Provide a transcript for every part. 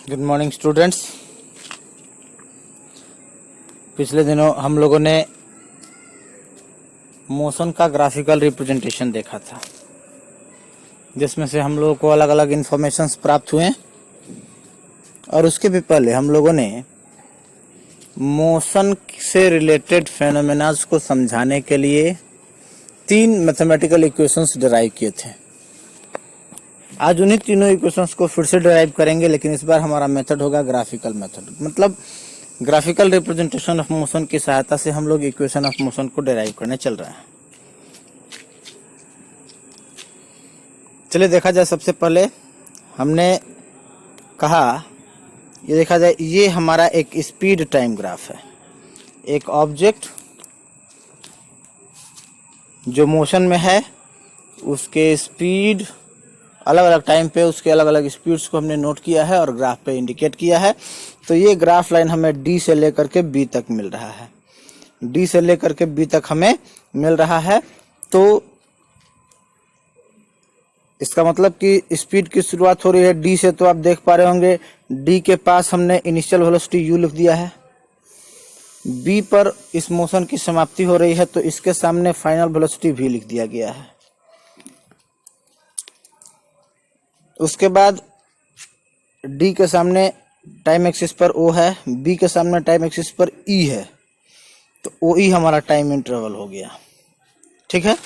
Good morning students. पिछले दिनों हम लोगों ने मोशन का ग्राफिकल रिप्रेजेंटेशन देखा था, जिसमें से हम लोगों को अलग अलग इंफॉर्मेशंस प्राप्त हुए और उसके भी पहले हम लोगों ने मोशन से रिलेटेड फेनोमेनास को समझाने के लिए 3 मैथमेटिकल इक्वेशंस डिराइव किए थे। आज उन्हीं तीनों इक्वेशंस को फिर से डिराइव करेंगे, लेकिन इस बार हमारा मेथड होगा ग्राफिकल मेथड। मतलब ग्राफिकल रिप्रेजेंटेशन ऑफ मोशन की सहायता से हम लोग इक्वेशन ऑफ मोशन को डिराइव करने चल रहे हैं। चलिए देखा जाए। सबसे पहले हमने कहा ये देखा जाए, ये हमारा एक स्पीड टाइम ग्राफ है। एक ऑब्जेक्ट जो मोशन में है उसके स्पीड अलग अलग टाइम पे उसके अलग अलग स्पीड्स को हमने नोट किया है और ग्राफ पे इंडिकेट किया है। तो ये ग्राफ लाइन हमें डी से लेकर के बी तक मिल रहा है। डी से लेकर के बी तक हमें मिल रहा है। तो इसका मतलब कि स्पीड की शुरुआत हो रही है डी से। तो आप देख पा रहे होंगे डी के पास हमने इनिशियल वेलोसिटी यू लिख दिया है। बी पर इस मोशन की समाप्ति हो रही है तो इसके सामने फाइनल वेलोसिटी वी लिख दिया गया है। उसके बाद डी के सामने टाइम एक्सिस पर ओ है, बी के सामने टाइम एक्सिस पर ई है, तो ओ ई हमारा टाइम इंटरवल हो गया। ठीक है।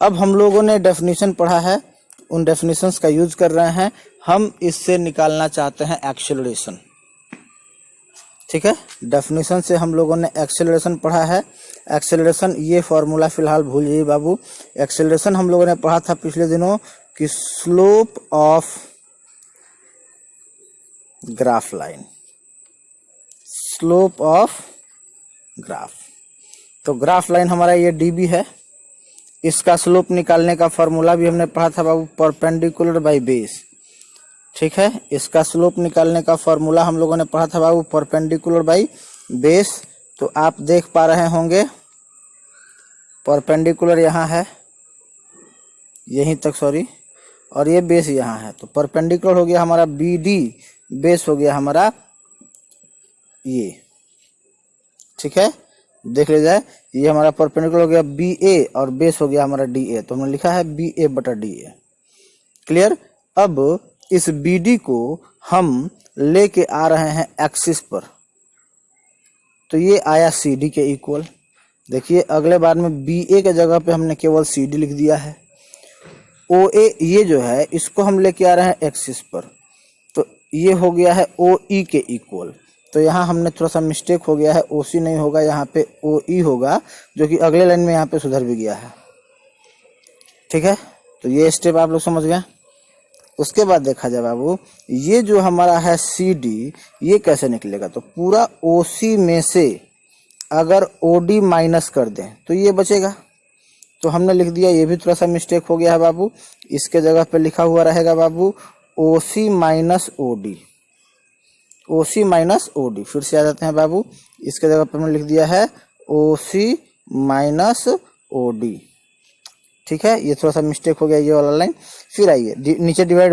अब हम लोगों ने डेफिनेशन पढ़ा है, उन डेफिनेशंस का यूज कर रहे हैं। हम इससे निकालना चाहते हैं एक्सेलरेशन। ठीक है। डेफिनेशन से हम लोगों ने एक्सेलरेशन पढ़ा है। एक्सेलरेशन ये फॉर्मूला फिलहाल भूल जाइए बाबू। एक्सेलरेशन हम लोगों ने पढ़ा था पिछले दिनों कि slope of graph line, slope of graph. तो ग्राफ लाइन हमारा ये डीबी है। इसका स्लोप निकालने का फॉर्मूला भी हमने पढ़ा था बाबू, परपेंडिकुलर बाय बेस। ठीक है। इसका स्लोप निकालने का फॉर्मूला हम लोगों ने पढ़ा था बाबू, परपेंडिकुलर बाय बेस। तो आप देख पा रहे होंगे परपेंडिकुलर यहाँ है, यहीं तक सॉरी, और ये बेस यहाँ है। तो परपेंडिकुलर हो गया हमारा बी डी, बेस हो गया हमारा ये। ठीक है। देख ले जाए, ये हमारा परपेंडिकुलर हो गया बी ए और बेस हो गया हमारा डी ए। तो हमने लिखा है बी ए बटा डी ए। क्लियर। अब इस बी डी को हम लेके आ रहे हैं एक्सिस पर, तो ये आया सी डी के इक्वल। देखिए अगले बार में बी ए के जगह पे हमने केवल सी डी लिख दिया है। ओ ए ये जो है इसको हम लेके आ रहे हैं एक्सिस पर, तो ये हो गया है ओ ई के इक्वल। तो यहाँ हमने थोड़ा सा मिस्टेक हो गया है, ओ सी नहीं होगा, यहाँ पे ओ ई होगा, जो कि अगले लाइन में यहाँ पे सुधर भी गया है। ठीक है। तो ये स्टेप आप लोग समझ गए। उसके बाद देखा जाए बाबू, ये जो हमारा है सी डी, ये कैसे निकलेगा। तो पूरा ओ सी में से अगर ओ डी माइनस कर दें तो ये बचेगा। तो हमने लिख दिया, ये भी थोड़ा सा मिस्टेक हो गया है बाबू। इसके जगह पे लिखा हुआ रहेगा बाबू ओ सी माइनस ओ डी, ओ सी माइनस ओ डी। फिर से आ जाते हैं बाबू, इसके जगह पे हमने लिख दिया है ओ सी माइनस ओ डी। ठीक है। ये थोड़ा सा मिस्टेक हो गया ये वाला लाइन। फिर आइए नीचे डिवाइड,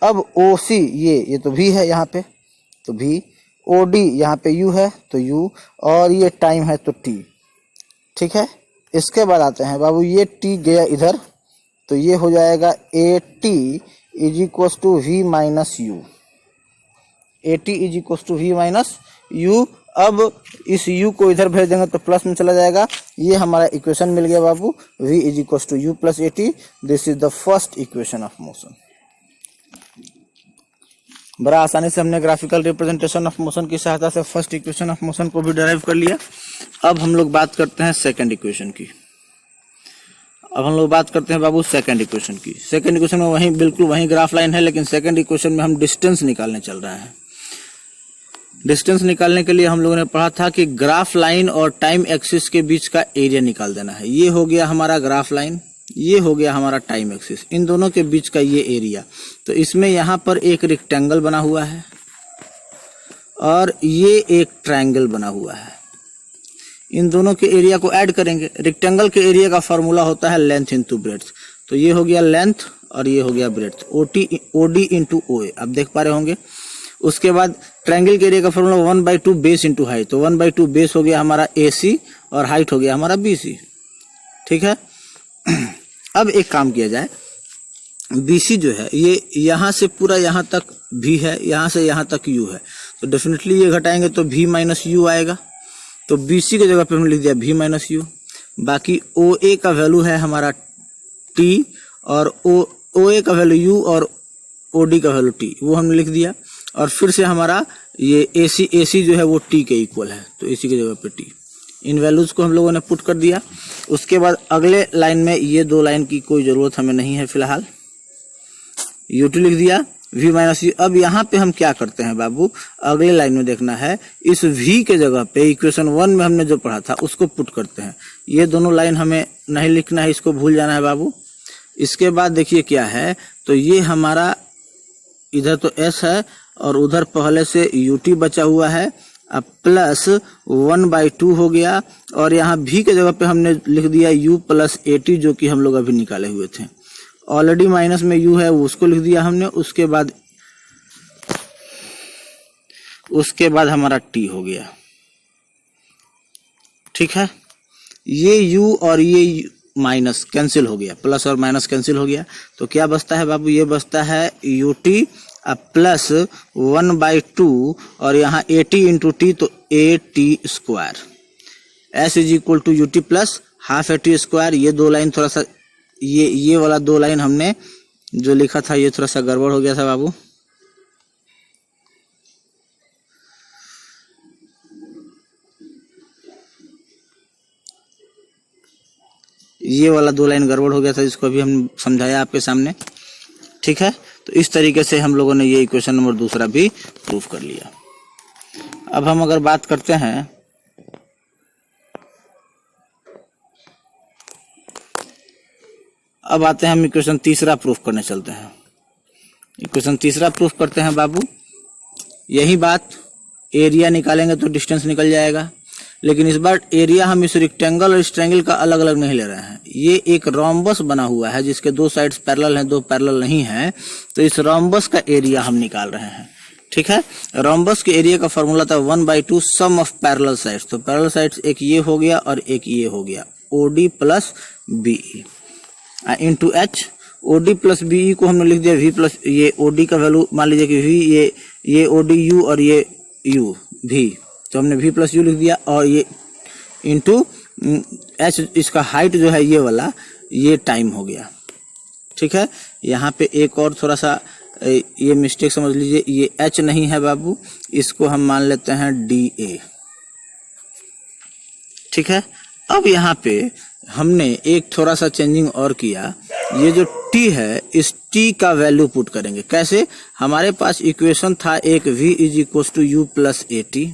अब ओ सी ये तो भी है यहाँ पे, तो भी, ओ डी यहाँ पे यू है तो यू, और ये टाइम है तो टी। ठीक है। इसके बाद आते हैं बाबू, ये टी गया इधर, तो ये हो जाएगा A T is equal to V minus U. A T is equal to V minus U. अब इस u को इधर भेज देंगे तो प्लस में चला जाएगा। ये हमारा इक्वेशन मिल गया बाबू, v is equal to U plus A T. This is the first equation of motion. बड़ा आसानी से हमने ग्राफिकल रिप्रेजेंटेशन ऑफ मोशन की सहायता से फर्स्ट इक्वेशन ऑफ मोशन को भी डिराइव कर लिया। अब हम लोग बात करते हैं सेकंड इक्वेशन की। अब हम लोग बात करते हैं बाबू सेकंड इक्वेशन की। सेकंड इक्वेशन में वहीं बिल्कुल वहीं ग्राफ लाइन है, लेकिन सेकंड इक्वेशन में हम डिस्टेंस निकालने चल रहे हैं। डिस्टेंस निकालने के लिए हम लोगों ने पढ़ा था कि ग्राफ लाइन और टाइम एक्सिस के बीच का एरिया निकाल देना है। ये हो गया हमारा ग्राफ लाइन, ये हो गया हमारा टाइम एक्सिस, इन दोनों के बीच का ये एरिया। तो इसमें यहाँ पर एक रेक्टेंगल बना हुआ है और ये एक ट्रायंगल बना हुआ है। इन दोनों के एरिया को ऐड करेंगे। रेक्टेंगल के एरिया का फॉर्मूला होता है लेंथ इंटू ब्रेड्थ। तो ये हो गया लेंथ और ये हो गया breadth, O D into O A. आप देख पा रहे होंगे उसके बाद ट्रायंगल के एरिया का फॉर्मूला 1/2 बेस इंटू हाइट, तो 1/2 बेस हो गया हमारा AC और हाइट हो गया हमारा BC। ठीक है, अब एक काम किया जाए, BC जो है ये यहाँ से पूरा यहाँ तक V है, यहाँ से यहाँ तक U है, तो डेफिनेटली ये घटाएंगे तो V माइनस U आएगा, तो BC की जगह पे हमने लिख दिया V माइनस U। बाकी OA का वैल्यू है हमारा T और OA का वैल्यू U और OD का वैल्यू T, वो हमने लिख दिया। और फिर से हमारा ये AC जो है वो T के इक्वल है, तो AC की जगह पे T, इन वैल्यूज को हम लोगों ने पुट कर दिया। उसके बाद अगले लाइन में ये दो लाइन की कोई ज़रूरत हमें नहीं है फिलहाल, U2 लिख दिया, V माइनस U। अब यहाँ पे हम क्या करते हैं बाबू, अगले लाइन में देखना है, इस V के जगह पे इक्वेशन 1 में हमने जो पढ़ा था उसको पुट करते हैं। ये दोनों लाइन हमें नहीं लिखना है, इसको भूल जाना है बाबू। इसके बाद देखिए क्या है, तो ये हमारा इधर तो S है और उधर पहले से UT बचा हुआ है, अब प्लस 1/2 हो गया, और यहाँ V के जगह पे हमने लिख दिया U प्लस AT, जो कि हम लोग अभी निकाले हुए थे। ऑलरेडी माइनस में U है, उसको लिख दिया हमने। उसके बाद हमारा T हो गया। ठीक है, ये U और ये माइनस कैंसिल हो गया, प्लस और माइनस कैंसिल हो गया, तो क्या बचता है बाबू, ये बचता है UT प्लस 1/2 और यहाँ AT इंटू T, तो AT square, S is equal to UT plus half AT square. ये दो लाइन थोड़ा सा, ये वाला दो लाइन हमने जो लिखा था ये थोड़ा सा गड़बड़ हो गया था बाबू, ये वाला दो लाइन गड़बड़ हो गया था, इसको अभी हम समझाया आपके सामने। ठीक है, तो इस तरीके से हम लोगों ने ये इक्वेशन नंबर दूसरा भी प्रूफ कर लिया। अब हम अगर बात करते हैं, अब आते हैं हम इक्वेशन तीसरा प्रूफ करने चलते हैं। इक्वेशन तीसरा प्रूफ करते हैं बाबू। यही बात, एरिया निकालेंगे तो डिस्टेंस निकल जाएगा, लेकिन इस बार एरिया हम इस रेक्टेंगल और इस ट्रायंगल का अलग अलग नहीं ले रहे हैं। ये एक रोम्बस बना हुआ है जिसके दो साइड्स पैरेलल हैं, दो पैरेलल नहीं है, तो इस रोम्बस का एरिया हम निकाल रहे हैं। ठीक है, रोम्बस के एरिया का फॉर्मूला था 1/2 सम ऑफ पैरेलल साइड्स, तो पैरेलल साइड्स एक ये हो गया और एक ये हो गया, OD plus BE into H। OD plus BE को हमने लिख दिया V प्लस, ये OD का वैल्यू मान लीजिए कि V, ये OD U और ये U V, तो हमने V प्लस U लिख दिया, और ये इंटू H, इसका हाइट जो है ये वाला, ये टाइम हो गया। ठीक है, यहाँ पे एक और थोड़ा सा ये मिस्टेक समझ लीजिए, ये H नहीं है बाबू, इसको हम मान लेते हैं DA। ठीक है, अब यहाँ पे हमने एक थोड़ा सा चेंजिंग और किया, ये जो T है इस T का वैल्यू पुट करेंगे। कैसे, हमारे पास इक्वेशन था एक V is equal to U plus AT,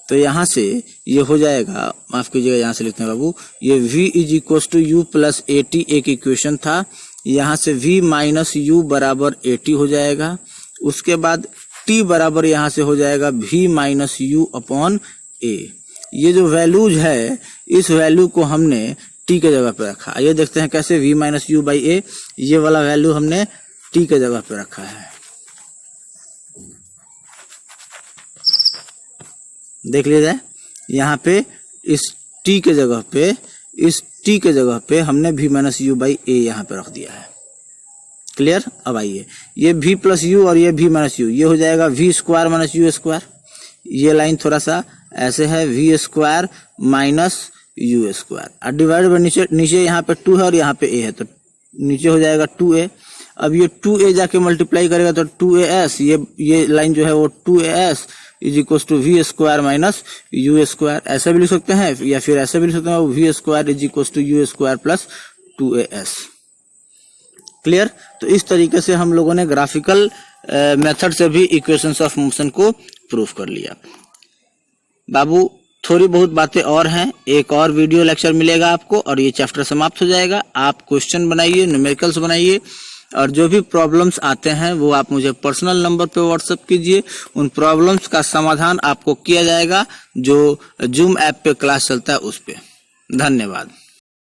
तो यहाँ से ये हो जाएगा, माफ कीजिएगा यहाँ से लिखते हैं बाबू, ये V is equal to U plus AT एक इक्वेशन था, यहाँ से V माइनस U बराबर AT हो जाएगा। उसके बाद T बराबर यहाँ से हो जाएगा V minus U upon A। ये जो वैल्यूज है इस वैल्यू को हमने T के जगह पे रखा। ये देखते हैं कैसे, V minus U by A, ये वाला वैल्यू हमने T के जगह पे रखा है। देख लीजिए, यहाँ पे इस T के जगह पे हमने V minus U by A यहाँ पे रख दिया है। क्लियर। अब आइए, ये V प्लस U और ये V माइनस U, ये हो जाएगा V square minus U square. ये लाइन थोड़ा सा ऐसे है, V square minus U square, और डिवाइड बाय नीचे यहाँ पे 2 है और यहाँ पे A है, तो नीचे हो जाएगा 2A। अब ये 2A जाके मल्टीप्लाई करेगा तो 2AS, ये लाइन जो है वो 2AS is equal to V square minus U square. ऐसा भी लिख सकते हैं, या फिर ऐसा भी लिख सकते हैं, V square is equal to U square plus 2AS। Clear. तो इस तरीके से हम लोगों ने ग्राफिकल मेथड से भी इक्वेशंस ऑफ मोशन को प्रूफ कर लिया। बाबू थोड़ी बहुत बातें और हैं, एक और वीडियो लेक्चर मिलेगा आपको और ये चैप्टर समाप्त हो जाएगा। आप क्वेश्चन बनाइए, न्यूमेरिकल्स बनाइए, और जो भी प्रॉब्लम्स आते हैं वो आप मुझे पर्सनल नंबर पे व्हाट्सएप कीजिए। उन प्रॉब्लम्स का समाधान आपको किया जाएगा जो जूम ऐप पे क्लास चलता है उस पे। धन्यवाद।